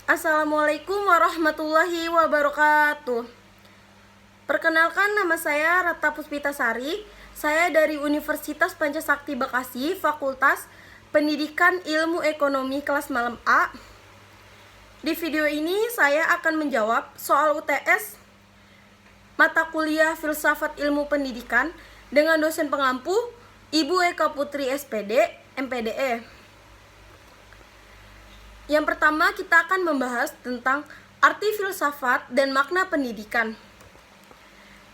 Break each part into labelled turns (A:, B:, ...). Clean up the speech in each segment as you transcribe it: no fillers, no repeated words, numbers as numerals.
A: Assalamualaikum warahmatullahi wabarakatuh. Perkenalkan, nama saya Ratna Puspitasari. Saya dari Universitas Pancasakti Bekasi, Fakultas Pendidikan Ilmu Ekonomi kelas malam A. Di video ini saya akan menjawab soal UTS mata kuliah Filsafat Ilmu Pendidikan dengan dosen pengampu Ibu Eka Putri SPD, MPDE. Yang pertama, kita akan membahas tentang arti filsafat dan makna pendidikan.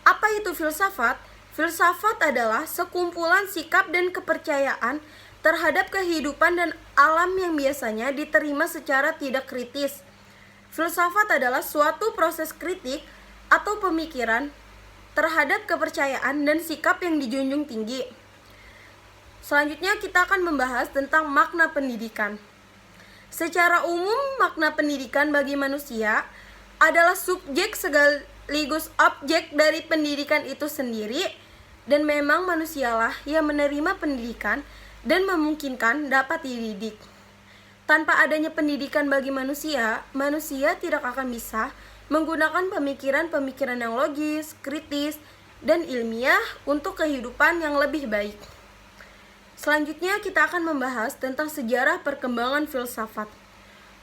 A: Apa itu filsafat? Filsafat adalah sekumpulan sikap dan kepercayaan terhadap kehidupan dan alam yang biasanya diterima secara tidak kritis. Filsafat adalah suatu proses kritik atau pemikiran terhadap kepercayaan dan sikap yang dijunjung tinggi. Selanjutnya kita akan membahas tentang makna pendidikan. Secara umum, makna pendidikan bagi manusia adalah subjek sekaligus objek dari pendidikan itu sendiri, dan memang manusialah yang menerima pendidikan dan memungkinkan dapat dididik. Tanpa adanya pendidikan bagi manusia, manusia tidak akan bisa menggunakan pemikiran-pemikiran yang logis, kritis, dan ilmiah untuk kehidupan yang lebih baik. Selanjutnya kita akan membahas tentang sejarah perkembangan filsafat.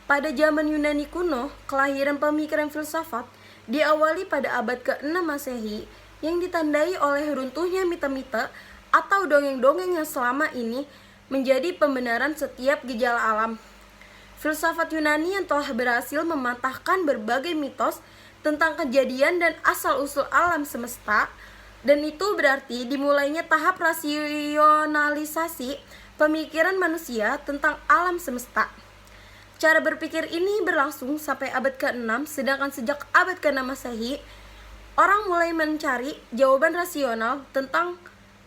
A: Pada zaman Yunani kuno, kelahiran pemikiran filsafat diawali pada abad ke-6 Masehi yang ditandai oleh runtuhnya mite-mite atau dongeng-dongeng yang selama ini menjadi pembenaran setiap gejala alam. Filsafat Yunani yang telah berhasil mematahkan berbagai mitos tentang kejadian dan asal-usul alam semesta, dan itu berarti dimulainya tahap rasionalisasi pemikiran manusia tentang alam semesta. Cara berpikir ini berlangsung sampai abad ke-6, sedangkan sejak abad ke-6 Masehi, orang mulai mencari jawaban rasional tentang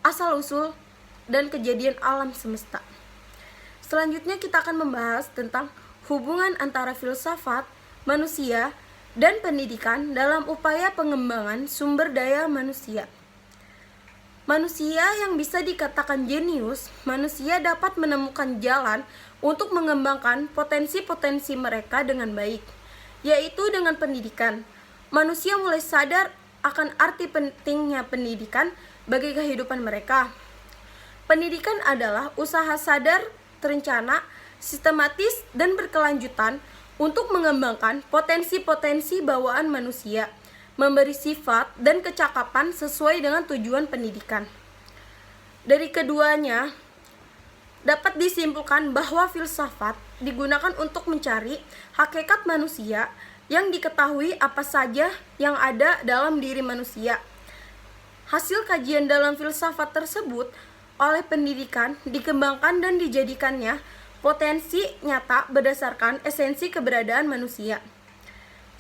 A: asal-usul dan kejadian alam semesta. Selanjutnya kita akan membahas tentang hubungan antara filsafat, manusia, dan pendidikan dalam upaya pengembangan sumber daya manusia. Manusia yang bisa dikatakan jenius, manusia dapat menemukan jalan untuk mengembangkan potensi-potensi mereka dengan baik, yaitu dengan pendidikan. Manusia mulai sadar akan arti pentingnya pendidikan bagi kehidupan mereka. Pendidikan adalah usaha sadar, terencana, sistematis, dan berkelanjutan untuk mengembangkan potensi-potensi bawaan manusia, memberi sifat dan kecakapan sesuai dengan tujuan pendidikan. Dari keduanya, dapat disimpulkan bahwa filsafat digunakan untuk mencari hakikat manusia yang diketahui apa saja yang ada dalam diri manusia. Hasil kajian dalam filsafat tersebut oleh pendidikan dikembangkan dan dijadikannya potensi nyata berdasarkan esensi keberadaan manusia.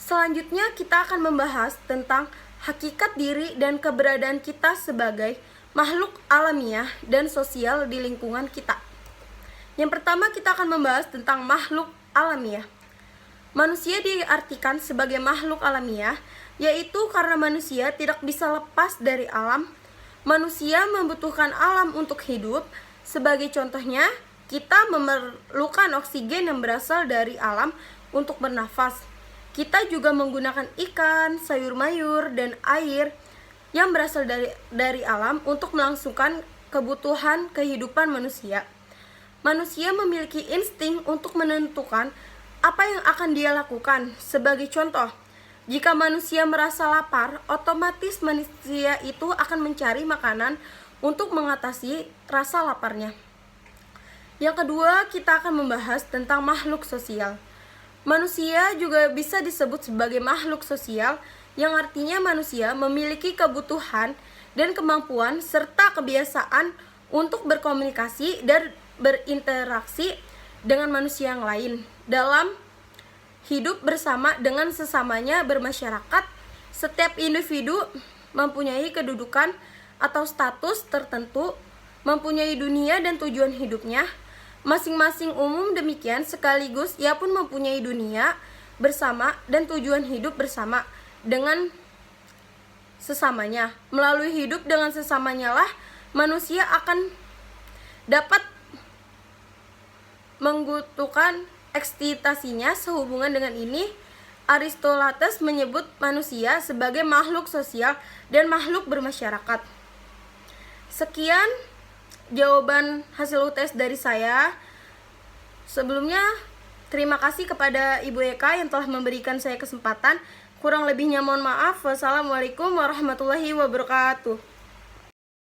A: Selanjutnya kita akan membahas tentang hakikat diri dan keberadaan kita sebagai makhluk alamiah dan sosial di lingkungan kita. Yang pertama kita akan membahas tentang makhluk alamiah. Manusia diartikan sebagai makhluk alamiah, yaitu karena manusia tidak bisa lepas dari alam. Manusia membutuhkan alam untuk hidup. Sebagai contohnya, kita memerlukan oksigen yang berasal dari alam untuk bernafas. Kita juga menggunakan ikan, sayur mayur, dan air yang berasal dari alam untuk melangsungkan kebutuhan kehidupan manusia. Manusia memiliki insting untuk menentukan apa yang akan dia lakukan. Sebagai contoh, jika manusia merasa lapar, otomatis manusia itu akan mencari makanan untuk mengatasi rasa laparnya. Yang kedua, kita akan membahas tentang makhluk sosial. Manusia juga bisa disebut sebagai makhluk sosial, yang artinya manusia memiliki kebutuhan dan kemampuan serta kebiasaan untuk berkomunikasi dan berinteraksi dengan manusia yang lain. Dalam hidup bersama dengan sesamanya bermasyarakat, setiap individu mempunyai kedudukan atau status tertentu, mempunyai dunia dan tujuan hidupnya. Masing-masing umum demikian, sekaligus ia pun mempunyai dunia bersama dan tujuan hidup bersama dengan sesamanya. Melalui hidup dengan sesamanya lah manusia akan dapat menggutukan ekstitasinya sehubungan dengan ini, Aristoteles menyebut manusia sebagai makhluk sosial dan makhluk bermasyarakat. Sekian jawaban hasil UTS dari saya. Sebelumnya, terima kasih kepada Ibu Eka yang telah memberikan saya kesempatan. Kurang lebihnya mohon maaf. Wassalamualaikum warahmatullahi wabarakatuh.